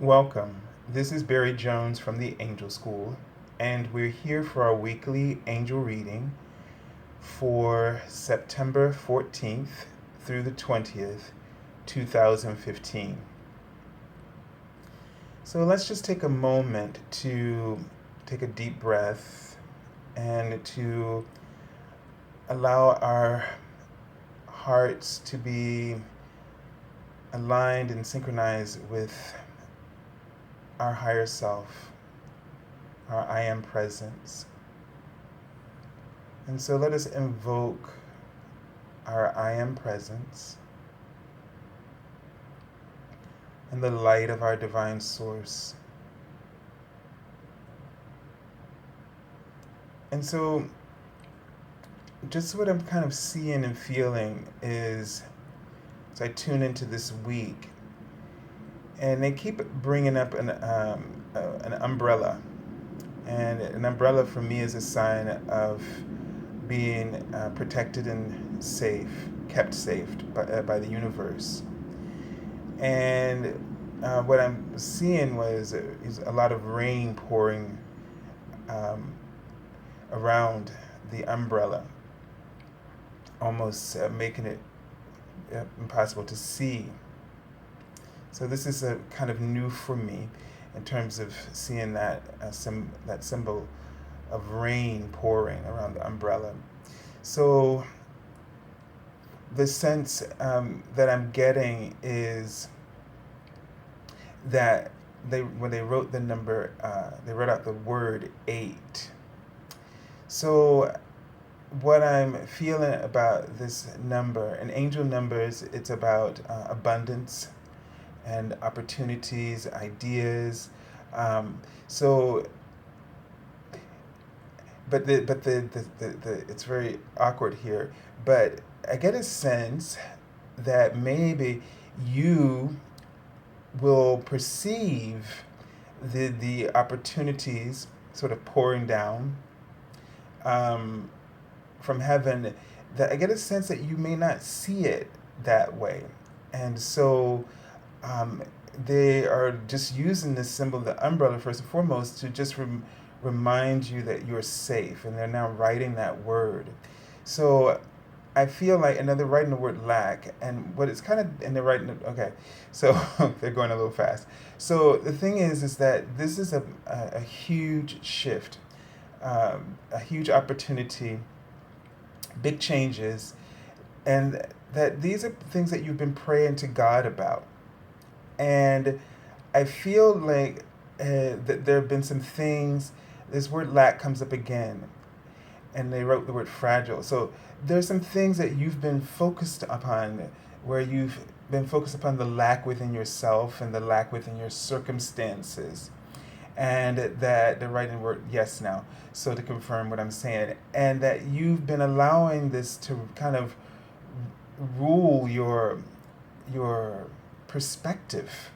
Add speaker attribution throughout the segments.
Speaker 1: Welcome. This is Barry Jones from the Angel School, and we're here for our weekly angel reading for September 14th through the 20th, 2015. So let's just take a moment to take a deep breath and to allow our hearts to be aligned and synchronized with our higher self, our I am presence. And so let us invoke our I am presence and the light of our divine source. And so just what I'm kind of seeing and feeling is, as I tune into this week, and they keep bringing up an umbrella. And an umbrella for me is a sign of being protected and safe, kept safe by the universe. And what I'm seeing is a lot of rain pouring around the umbrella, almost making it impossible to see. So this is a kind of new for me in terms of seeing that that symbol of rain pouring around the umbrella. So the sense that I'm getting is that when they wrote the number, they wrote out the word 8. So what I'm feeling about this number, and angel numbers, it's about abundance and opportunities, ideas. So, but the it's very awkward here. But I get a sense that maybe you will perceive the opportunities sort of pouring down from heaven. That I get a sense that you may not see it that way, and so they are just using this symbol, the umbrella, first and foremost, to just remind you that you're safe, and they're now writing that word. So I feel like, and then they're writing the word lack, and what it's kind of, and they're writing, okay, so they're going a little fast. So the thing is that this is a huge shift, a huge opportunity, big changes, and that these are things that you've been praying to God about. And I feel like that there have been some things, this word lack comes up again, and they wrote the word fragile. So there's some things that you've been focused upon, where you've been focused upon the lack within yourself and the lack within your circumstances. And that they're writing the word yes now, so to confirm what I'm saying. And that you've been allowing this to kind of rule your perspective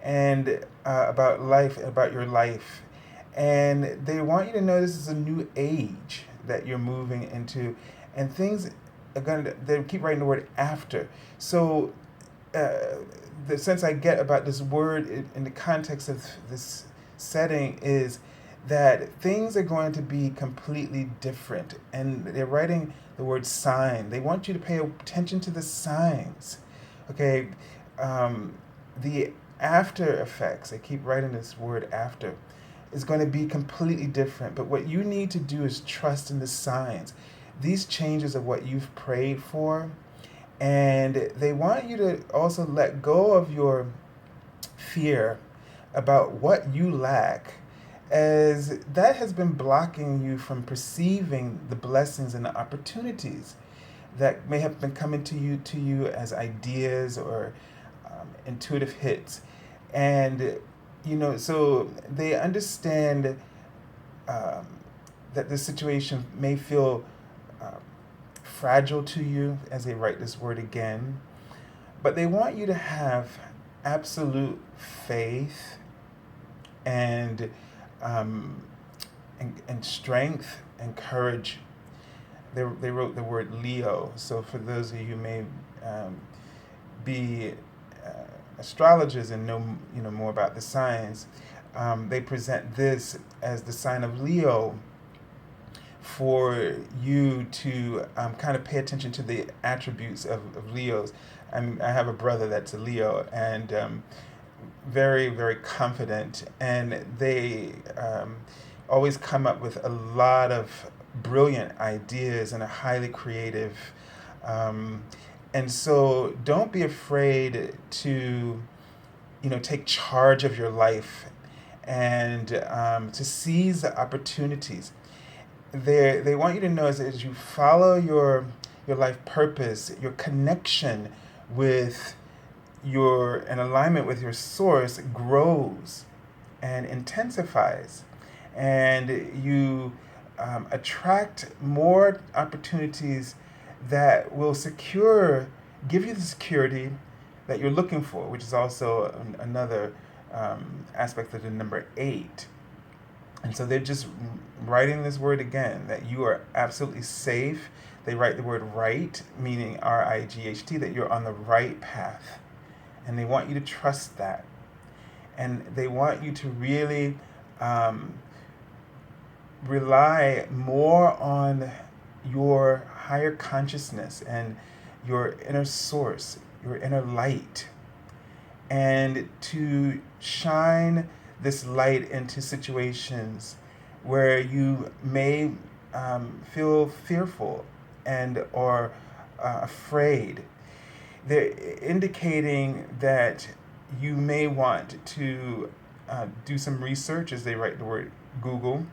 Speaker 1: and about life, about your life. And they want you to know this is a new age that you're moving into, and things are going to, they keep writing the word after. So the sense I get about this word in the context of this setting is that things are going to be completely different. And they're writing the word sign. They want you to pay attention to the signs. Okay, the after effects, I keep writing this word after, is going to be completely different. But what you need to do is trust in the signs. These changes are what you've prayed for. And they want you to also let go of your fear about what you lack, as that has been blocking you from perceiving the blessings and the opportunities that may have been coming to you as ideas or intuitive hits. And so they understand that this situation may feel fragile to you, as they write this word again, but they want you to have absolute faith and strength and courage. They wrote the word Leo. So for those of you who may be astrologers and know more about the signs, they present this as the sign of Leo for you to kind of pay attention to the attributes of Leos. I have a brother that's a Leo, and very, very confident, and they always come up with a lot of brilliant ideas and are highly creative. And so don't be afraid to, take charge of your life and to seize the opportunities. They want you to know as you follow your life purpose, your connection with in alignment with your source grows and intensifies, and you attract more opportunities that will give you the security that you're looking for, which is also another aspect of the number 8. And so they're just writing this word again, that you are absolutely safe. They write the word right, meaning R-I-G-H-T, that you're on the right path. And they want you to trust that. And they want you to really rely more on your higher consciousness and your inner source, your inner light, and to shine this light into situations where you may feel fearful and or afraid. They're indicating that you may want to do some research, as they write the word Google.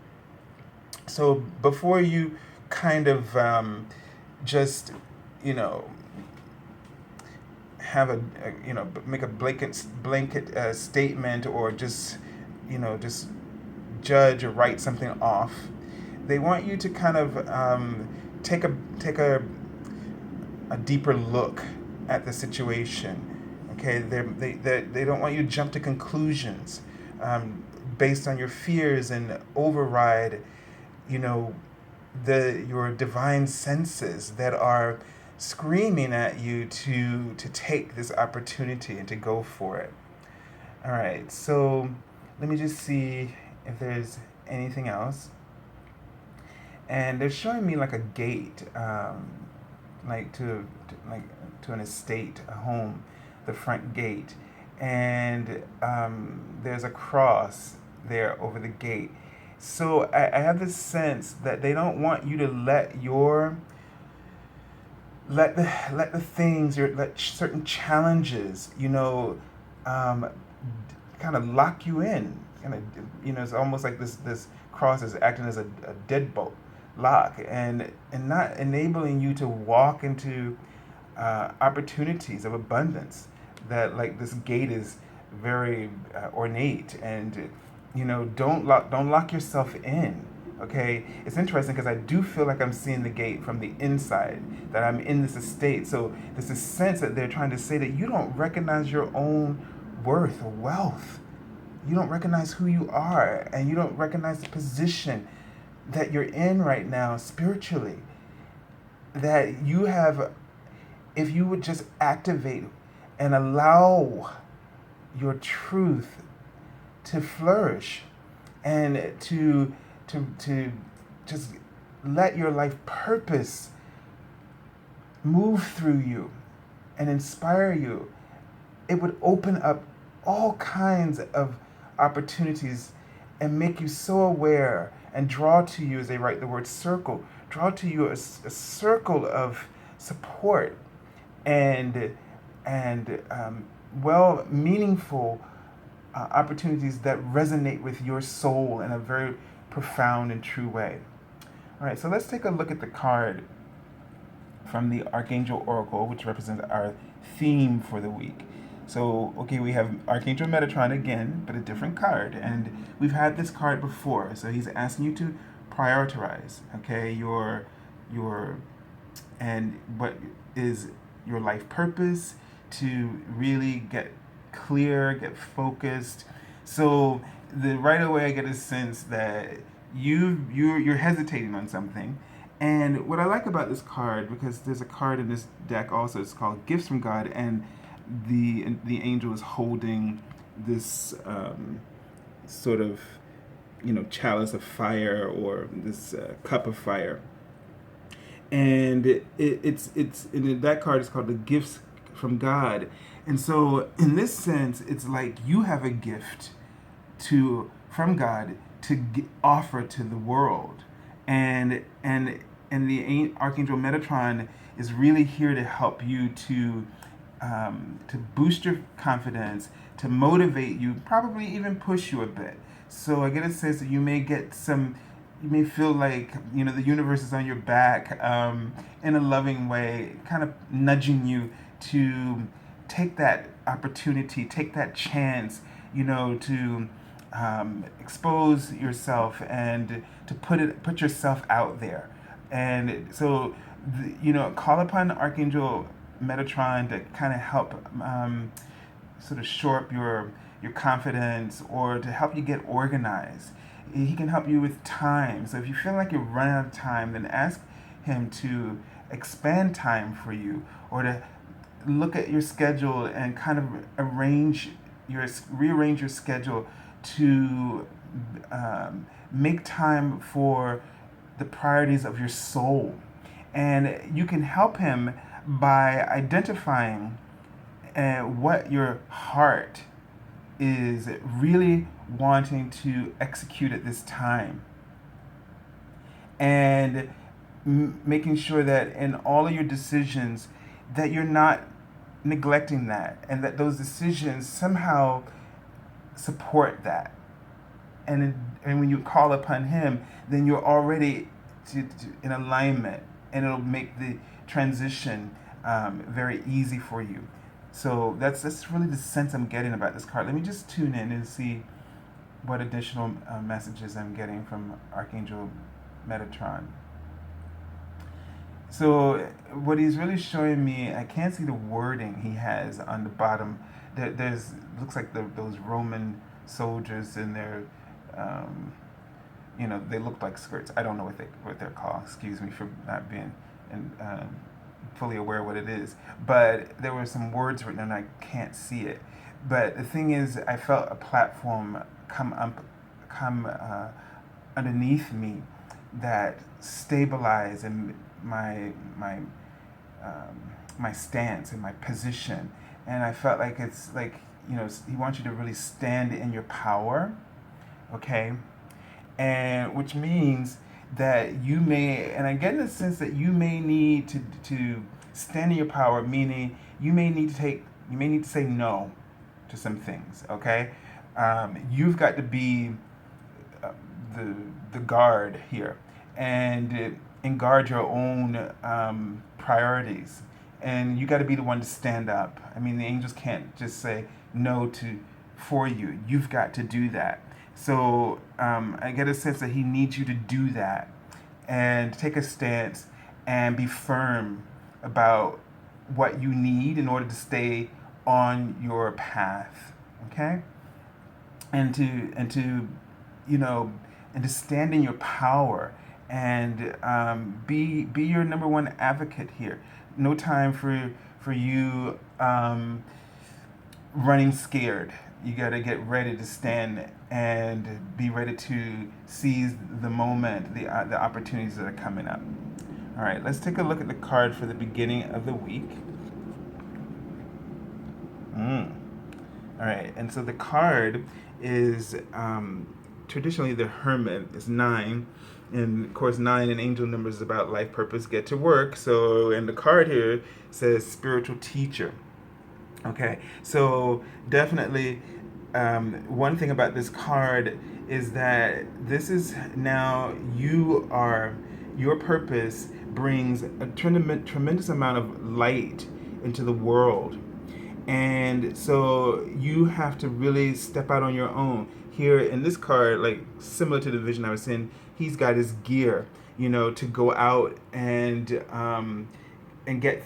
Speaker 1: So before you kind of just, have make a blanket statement, or just, just judge or write something off. They want you to kind of take a deeper look at the situation. Okay, they don't want you to jump to conclusions based on your fears and override, your divine senses that are screaming at you to take this opportunity and to go for it. All right, so let me just see if there's anything else. And they're showing me like a gate, like to an estate, a home, the front gate, and there's a cross there over the gate. So I have this sense that they don't want you to let the things, let certain challenges, kind of lock you in. It's almost like this cross is acting as a deadbolt lock, and not enabling you to walk into opportunities of abundance. That, like, this gate is very ornate, and don't lock yourself in. Okay, it's interesting because I do feel like I'm seeing the gate from the inside, that I'm in this estate. So there's a sense that they're trying to say that you don't recognize your own worth or wealth. You don't recognize who you are, and you don't recognize the position that you're in right now spiritually. That you have, if you would just activate and allow your truth to flourish, and to just let your life purpose move through you and inspire you, it would open up all kinds of opportunities and make you so aware and draw to you, as they write the word circle, draw to you a circle of support and meaningful opportunities that resonate with your soul in a very profound and true way. All right, so let's take a look at the card from the Archangel Oracle, which represents our theme for the week. So, okay, we have Archangel Metatron again, but a different card. And we've had this card before. So he's asking you to prioritize, okay, and what is your life purpose, to really get clear, get focused. So right away I get a sense that you're hesitating on something. And what I like about this card, because there's a card in this deck also, it's called Gifts from God, and the angel is holding this sort of, chalice of fire, or this cup of fire. And and that card is called the gifts from God. And so in this sense, it's like you have a gift from God to offer to the world. And the Archangel Metatron is really here to help you to boost your confidence, to motivate you, probably even push you a bit. So I get a sense that you may feel like, the universe is on your back in a loving way, kind of nudging you to take that opportunity, take that chance, to expose yourself and to put yourself out there. And so, call upon Archangel Metatron to kind of help sort of shore up your confidence, or to help you get organized. He can help you with time. So if you feel like you're running out of time, then ask him to expand time for you, or to look at your schedule and kind of rearrange your schedule to make time for the priorities of your soul. And you can help him by identifying what your heart is really wanting to execute at this time, and making sure that in all of your decisions that you're not neglecting that, and that those decisions somehow support that. And when you call upon him, then you're already in alignment, and it'll make the transition very easy for you. So that's really the sense I'm getting about this card. Let me just tune in and see what additional messages I'm getting from Archangel Metatron. So what he's really showing me, I can't see the wording he has on the bottom. There's looks like those Roman soldiers in their, they look like skirts. I don't know what they're called. Excuse me for not being fully aware of what it is. But there were some words written and I can't see it. But the thing is, I felt a platform come underneath me that stabilized and my stance and my position. And I felt like it's like, he wants you to really stand in your power, okay? And which means that you may, and I get in the sense that you may need to stand in your power, meaning you may need to say no to some things, okay? You've got to be the guard here, and guard your own priorities. And you got to be the one to stand up. I mean, the angels can't just say no for you. You've got to do that. So I get a sense that he needs you to do that and take a stance and be firm about what you need in order to stay on your path, okay? And to stand in your power and be your number one advocate here. No time for you running scared. You got to get ready to stand and be ready to seize the moment, the opportunities that are coming up. All right, let's take a look at the card for the beginning of the week. All right, and so the card is traditionally the Hermit. It's 9. And of course, 9 in angel numbers is about life purpose, get to work. So, and the card here says spiritual teacher. Okay, so definitely one thing about this card is that this is now your purpose brings a tremendous amount of light into the world. And so you have to really step out on your own. Here in this card, like similar to the vision I was in, he's got his gear, to go out and get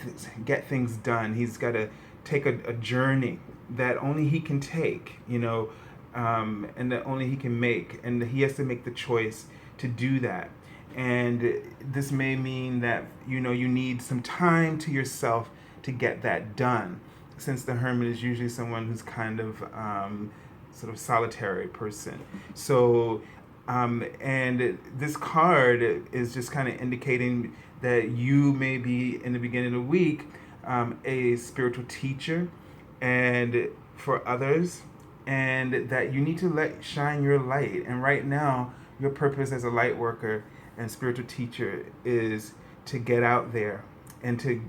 Speaker 1: things done. He's got to take a journey that only he can take, and that only he can make, and he has to make the choice to do that. And this may mean that you need some time to yourself to get that done. since the hermit is usually someone who's kind of sort of solitary person. So, and this card is just kind of indicating that you may be in the beginning of the week a spiritual teacher, and for others, and that you need to let shine your light. And right now, your purpose as a light worker and spiritual teacher is to get out there and to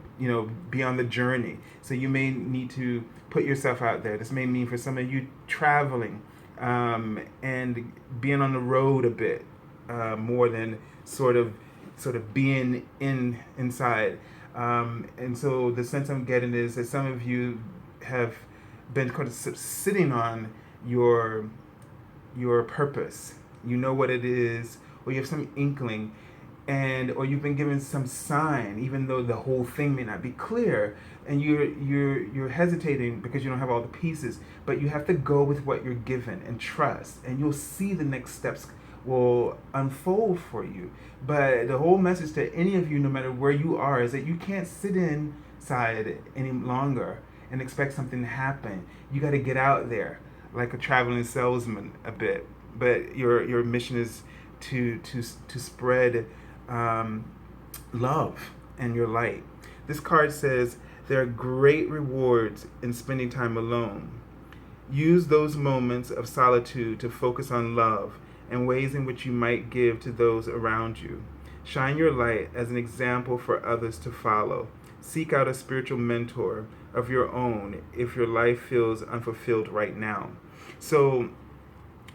Speaker 1: be on the journey. So you may need to put yourself out there. This may mean for some of you traveling and being on the road a bit more than sort of being inside. And so the sense I'm getting is that some of you have been kind of sitting on your purpose. You know what it is, or you have some inkling, and or you've been given some sign, even though the whole thing may not be clear, and you're hesitating because you don't have all the pieces. But you have to go with what you're given and trust, and you'll see the next steps will unfold for you. But the whole message to any of you, no matter where you are, is that you can't sit inside any longer and expect something to happen. You got to get out there like a traveling salesman a bit. But your mission is to spread love and your light. This card says there are great rewards in spending time alone. Use those moments of solitude to focus on love and ways in which you might give to those around you. Shine your light as an example for others to follow. Seek out a spiritual mentor of your own if your life feels unfulfilled right now. So,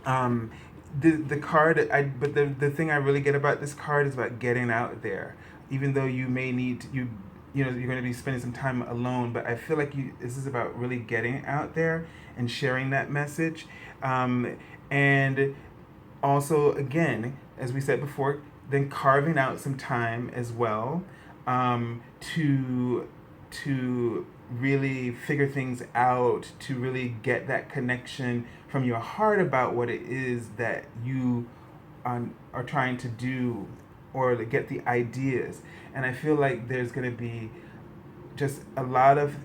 Speaker 1: the card, the thing I really get about this card is about getting out there. Even though you may need to, you're going to be spending some time alone, but I feel like this is about really getting out there and sharing that message, and also, again, as we said before, then carving out some time as well to really figure things out, to really get that connection from your heart about what it is that you are trying to do, or to get the ideas. And I feel like there's going to be just a lot of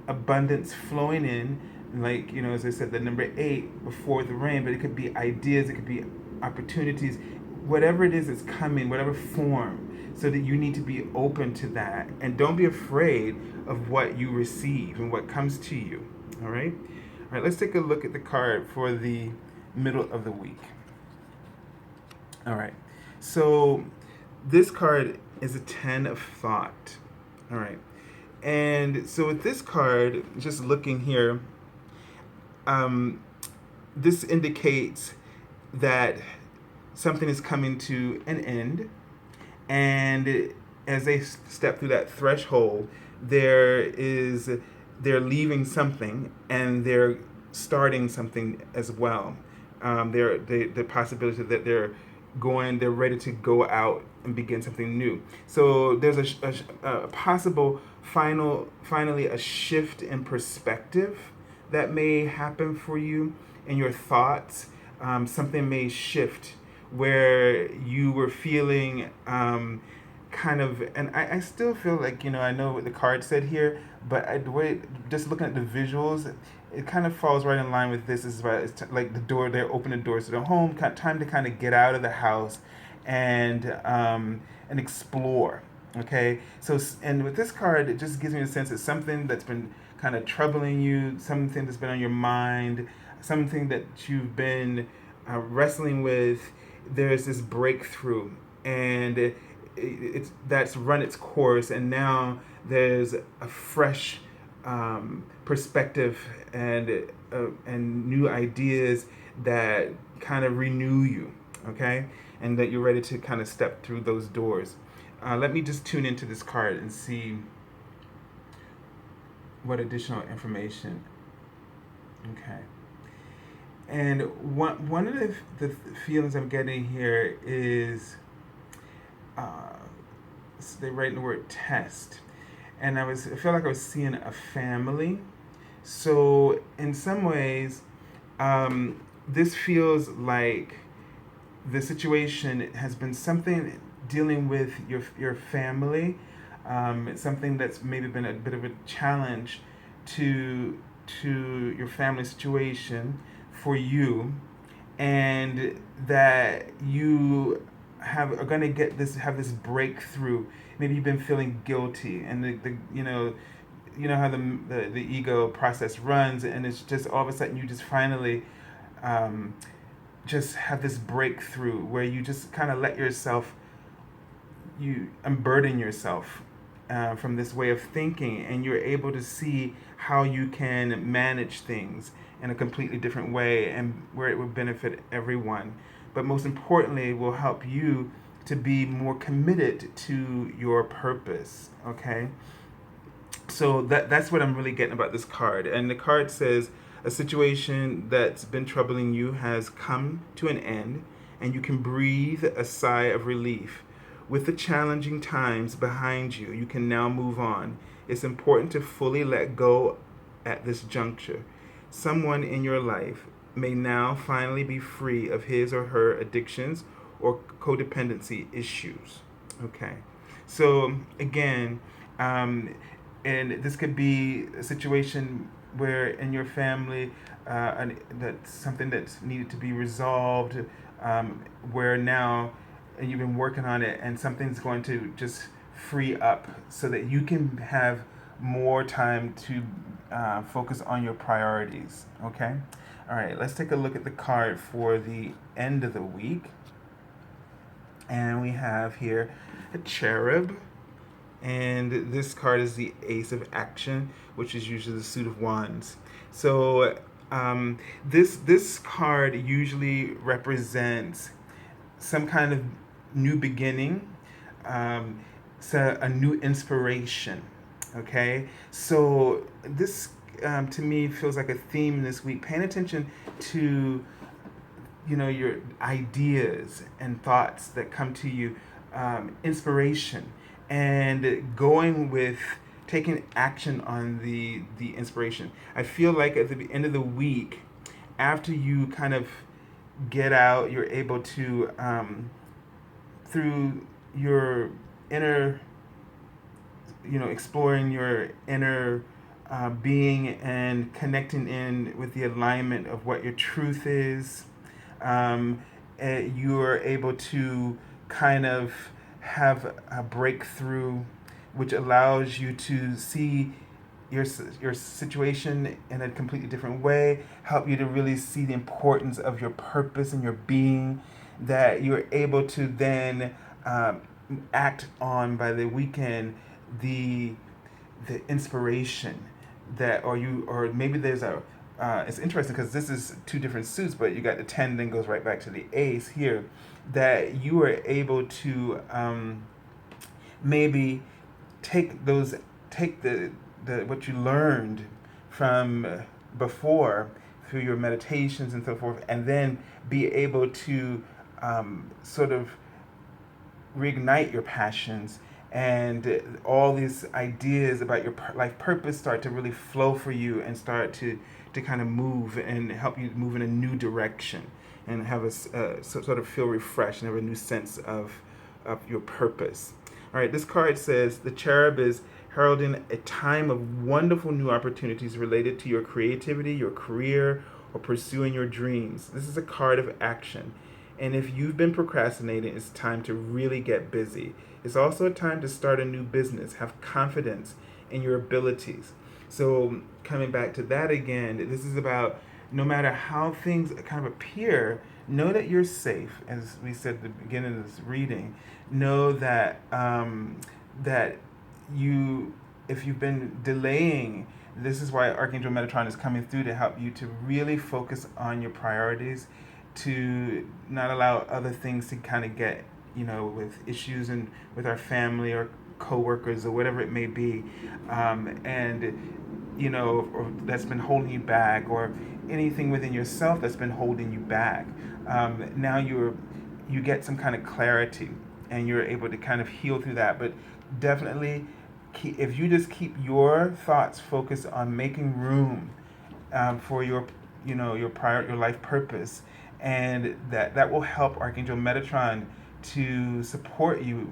Speaker 1: abundance flowing in, like, as I said, the number 8 before the rain, but it could be ideas, it could be opportunities, whatever it is that's coming, whatever form, so that you need to be open to that. And don't be afraid of what you receive and what comes to you. All right? All right, let's take a look at the card for the middle of the week. All right. So this card is a 10 of thought. All right. And so with this card, just looking here, this indicates that something is coming to an end, and as they step through that threshold, they're leaving something and they're starting something as well. The possibility that they're ready to go out and begin something new. So there's a possible finally a shift in perspective that may happen for you in your thoughts. Something may shift where you were feeling kind of, and I still feel like, I know what the card said here, but just looking at the visuals, it kind of falls right in line with this. Is about like the door, they're opening doors to the home, time to kind of get out of the house and explore. Okay, so, and with this card, it just gives me a sense that something that's been kind of troubling you, something that's been on your mind, something that you've been wrestling with, there's this breakthrough, and that's run its course, and now there's a fresh perspective and new ideas that kind of renew you, okay, and that you're ready to kind of step through those doors. Let me just tune into this card and see what additional information. Okay. And one of the feelings I'm getting here is they write the word test, and I feel like I was seeing a family. So in some ways, this feels like the situation has been something dealing with your family. It's something that's maybe been a bit of a challenge to your family situation for you, and that you are going to have this breakthrough. Maybe you've been feeling guilty, and the you know how the ego process runs, and it's just all of a sudden you just finally um, just have this breakthrough where you just kind of let yourself, you unburden yourself from this way of thinking, and you're able to see how you can manage things in a completely different way, and where it will benefit everyone, but most importantly will help you to be more committed to your purpose. Okay, so that's what I'm really getting about this card. And the card says a situation that's been troubling you has come to an end, and you can breathe a sigh of relief. With the challenging times behind you, you can now move on. It's important to fully let go at this juncture. Someone in your life may now finally be free of his or her addictions or codependency issues. Okay, so again, and this could be a situation where in your family that's something that's needed to be resolved, where now, and you've been working on it, and something's going to just free up so that you can have more time to focus on your priorities. Okay, all right, let's take a look at the card for the end of the week. And we have here a cherub, and this card is the Ace of Action, which is usually the suit of wands. So this card usually represents some kind of new beginning, so a new inspiration. Okay, so this to me feels like a theme this week. Paying attention to your ideas and thoughts that come to you, inspiration, and going with taking action on the inspiration. I feel like at the end of the week, after you kind of get out, you're able to through your inner, exploring your inner being and connecting in with the alignment of what your truth is. You are able to kind of have a breakthrough, which allows you to see your situation in a completely different way, help you to really see the importance of your purpose and your being, that you're able to then act on by the weekend the inspiration that, or maybe there's a it's interesting because this is two different suits, but you got the 10, then goes right back to the ace here, that you are able to maybe take the what you learned from before through your meditations and so forth, and then be able to sort of reignite your passions, and all these ideas about your life purpose start to really flow for you and start to kind of move and help you move in a new direction and have a sort of feel refreshed and have a new sense of your purpose. All right, this card says the cherub is heralding a time of wonderful new opportunities related to your creativity, your career, or pursuing your dreams. This is a card of action. And if you've been procrastinating, it's time to really get busy. It's also a time to start a new business. Have confidence in your abilities. So coming back to that again, this is about, no matter how things kind of appear, know that you're safe. As we said at the beginning of this reading, know that that if you've been delaying, this is why Archangel Metatron is coming through to help you to really focus on your priorities, to not allow other things to kind of get, with issues and with our family or coworkers or whatever it may be, or that's been holding you back, or anything within yourself that's been holding you back. Now you get some kind of clarity, and you're able to kind of heal through that. But definitely, if you just keep your thoughts focused on making room for your your life purpose, and that will help Archangel Metatron to support you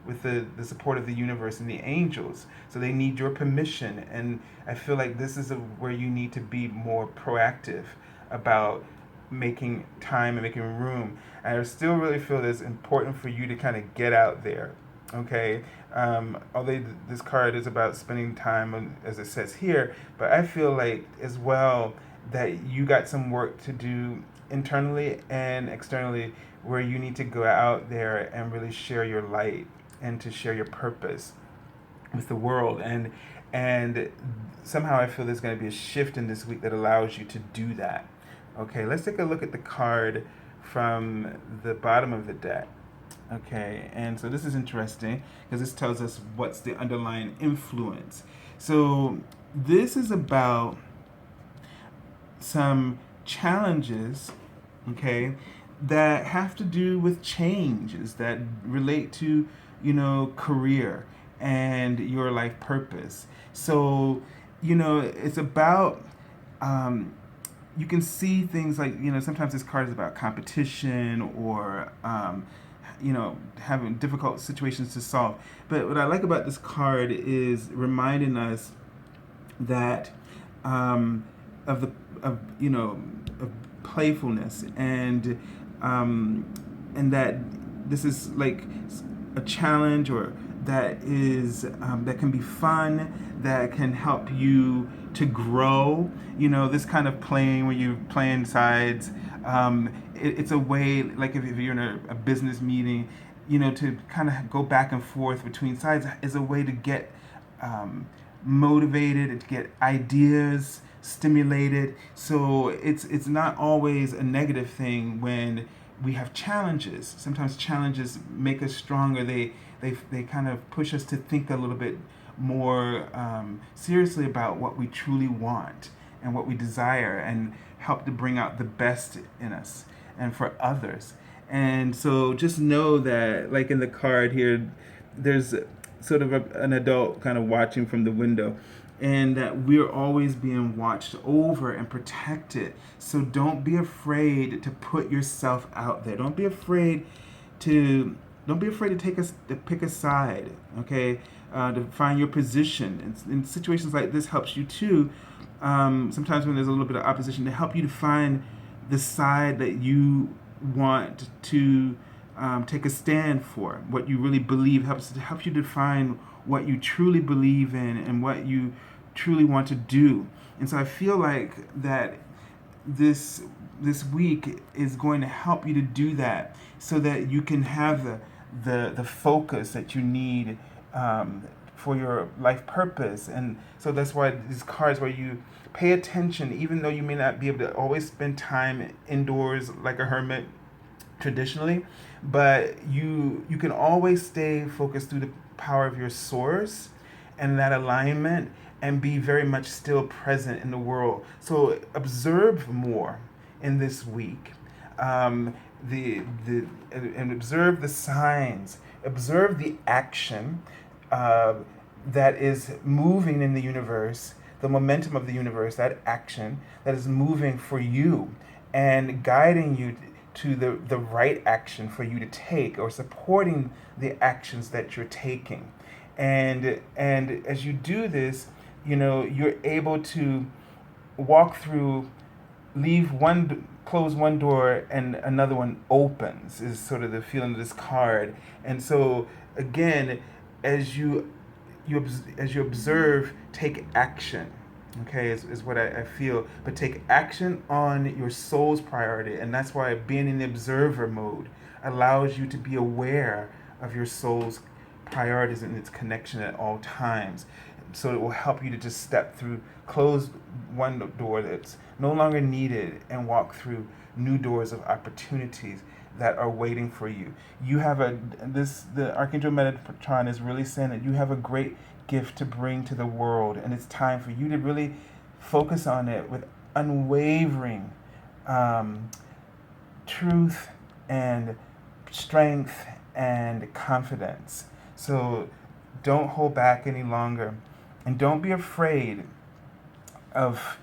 Speaker 1: with the support of the universe and the angels. So they need your permission. And I feel like this is where you need to be more proactive about making time and making room. And I still really feel that it's important for you to kind of get out there. Okay, although this card is about spending time, as it says here, but I feel like as well that you got some work to do internally and externally, where you need to go out there and really share your light and to share your purpose with the world. And somehow I feel there's going to be a shift in this week that allows you to do that. Okay, let's take a look at the card from the bottom of the deck. Okay, and so this is interesting because this tells us what's the underlying influence. So this is about some challenges, okay, that have to do with changes that relate to, career and your life purpose. So, it's about, you can see things like, sometimes this card is about competition or, having difficult situations to solve. But what I like about this card is reminding us that of playfulness and that this is like a challenge or that is that can be fun, that can help you to grow. This kind of playing where you playing sides. It's a way, like if you're in a business meeting, to kind of go back and forth between sides is a way to get motivated and to get ideas stimulated. So it's not always a negative thing when we have challenges. Sometimes challenges make us stronger. They kind of push us to think a little bit more seriously about what we truly want and what we desire, and help to bring out the best in us and for others. And so just know that, like in the card here, there's sort of an adult kind of watching from the window, and that we're always being watched over and protected. So don't be afraid to put yourself out there. Don't be afraid to pick a side. Okay, to find your position. In situations like this, helps you too. Sometimes when there's a little bit of opposition, to help you to find the side that you want to take a stand for, what you really believe, helps you define what you truly believe in and what you truly want to do. And so I feel like that this week is going to help you to do that, so that you can have the focus that you need for your life purpose. And so that's why these cards, where you pay attention, even though you may not be able to always spend time indoors like a hermit traditionally, but you can always stay focused through the power of your source and that alignment, and be very much still present in the world. So observe more in this week, and observe the signs, observe the action that is moving in the universe, the momentum of the universe, that action that is moving for you and guiding you to the right action for you to take, or supporting the actions that you're taking. And as you do this, you're able to walk through, close one door and another one opens, is sort of the feeling of this card. And so again, as you observe, take action. Okay, is what I feel. But take action on your soul's priority. And that's why being in the observer mode allows you to be aware of your soul's priorities and its connection at all times. So it will help you to just step through, close one door that's no longer needed, and walk through new doors of opportunities that are waiting for you. You have the Archangel Metatron is really saying that you have a great gift to bring to the world, and it's time for you to really focus on it with unwavering truth and strength and confidence. So don't hold back any longer, and don't be afraid of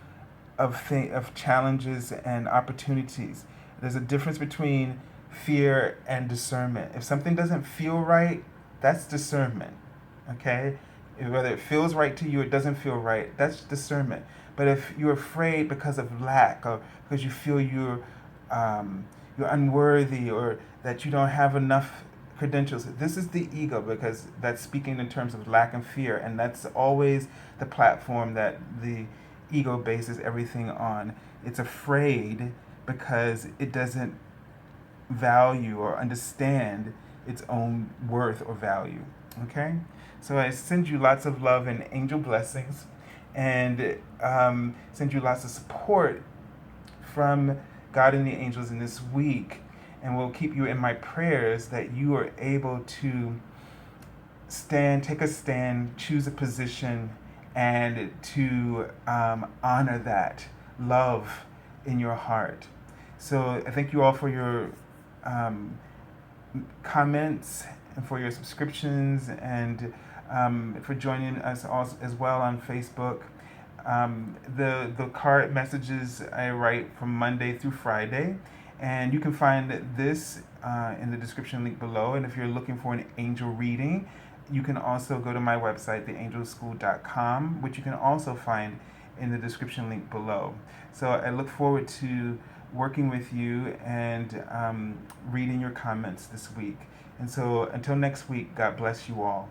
Speaker 1: challenges and opportunities. There's a difference between fear and discernment. If something doesn't feel right, That's discernment. Okay? Whether it feels right to you or it doesn't feel right, that's discernment. But if you're afraid because of lack, or because you feel you're unworthy, or that you don't have enough credentials, this is the ego, because that's speaking in terms of lack and fear, and that's always the platform that the ego bases everything on. It's afraid because it doesn't value or understand its own worth or value. Okay? So I send you lots of love and angel blessings, and send you lots of support from God and the angels in this week. And will keep you in my prayers that you are able to take a stand, choose a position, and to honor that love in your heart. So I thank you all for your comments and for your subscriptions, and for joining us also as well on Facebook. The card messages I write from Monday through Friday, and you can find this in the description link below. And if you're looking for an angel reading, you can also go to my website, theangelschool.com, which you can also find in the description link below. So I look forward to working with you and reading your comments this week. And so until next week, God bless you all.